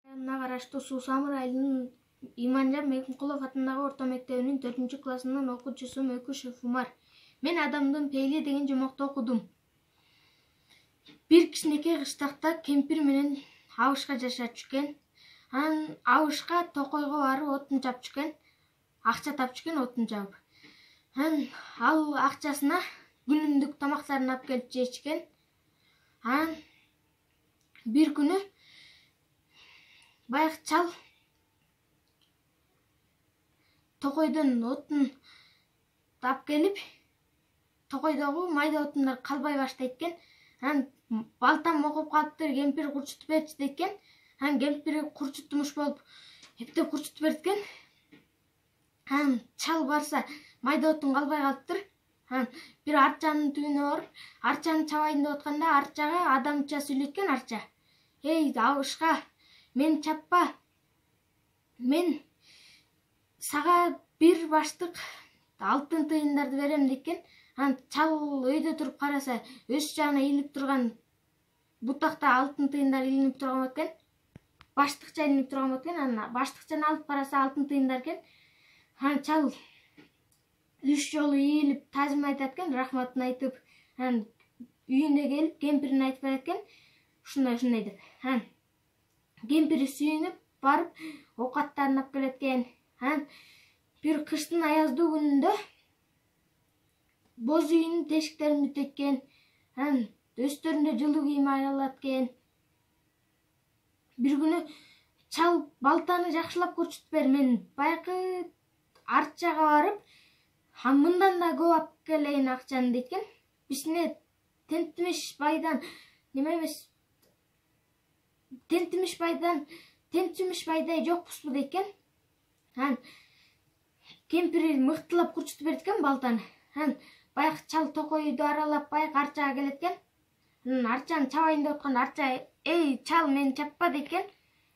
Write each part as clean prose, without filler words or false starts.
Районуна караштуу Суу Самыр айылынын Иманжан Мекинкулов атындагы орто мектебинин 4-классынын окуучусу Мөкүшев Умар. Мен адамдын пейли деген жомокту окудум. Бир кичинекей кыштакта кемпир менен абышка жашап жүргөн. Анан абышка токойго барып отун чапып жүргөн. Акча тапып жүргөн отун чабып. Анан ал акчасына күнүмдүк тамактарын алып келип жешкен. Анан бир күнү баягы чал токойдон отун алып келип, токойдогу майда отундар калбай баштайт экен. Анан балтам окуп калыптыр, кемпир курчутуп берчи дейт экен. Анан кемпир курчутмуш болуп, эптеп курчутуп берет экен. Анан чал барса, майда отун калбай калыптыр. Анан бир арчанын түбүнө барып, арчаны чабайын деп атканда, арчага адамча сүйлөткөн арча. Эй, абышка, мен чаппа. Мен сага бир баштык алтын тыйындарды берем дейт. Анан чал өйдө туруп караса, өз жагына илинип турган бутакта алтын тыйындар илинип турган экен. Баштыкча илинип турган экен. Анан баштыкчаны алып караса алтын тыйындар экен. Анан чал 3 жолу ийилип тазим айтат экен, рахматын айтып. Анан үйүнө келип кемпирине айтып берет экен. Ушундай деп. Анан кемпири сүйүнүп барып оокаттарын алып келет экен. Анан бир кыштын аяздуу күнүндө боз үйүнүн тешиктерин бүтөйт экен. Анан өстөрүндө жылуу кийим алат экен. Бир күнү чал балтаны жакшылап курчутуп бер, мен баягы арчага барып, мындан да көп алып келейин акчаны дейт экен. Бизне тентимиш байдан тентимиш байдай жокпузбу дейт экен. Анан кемпири мыктылап курчутуп берет экен балтаны. Анан баягы чал токойду аралап баягы арчага келет экен. Анан арчаны чабайын деп атканда арча: "Эй, чал, мени чаппа" дейт экен.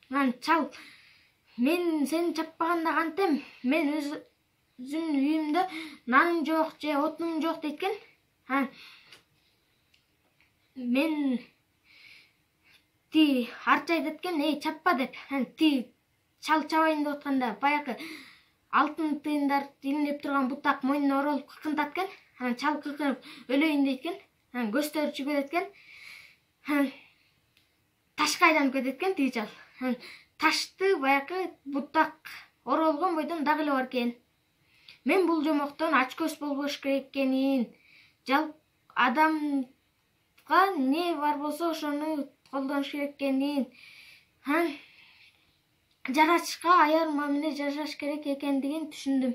Анан чал: "Мен сени чаппаганда кантем? Мен өзүмдүн үйүмдө наным жок же отунум жок" дейт экен. Анан мен арча айтат экен: "Эй, чаппа" деп. Анан чал чабайын деп атканда баягы алтын тыйындар илинип турган бутак мойнуна оролуп кыкынтат экен. Анан чал кыкынып өлөйүн дейт экен. Анан көздөрү чүгүрөт экен. Анан ташка айланып кетет экен чал. Анан ташты баягы бутак оролгон бойдон дагы эле бар экен. Мен бул жомоктон ачкөз болбош керек экенин, адамга не бар болсо ошону колдонуш керек экенин, жарачышка аяр мамиле жасаш керек экендигин түшүндүм.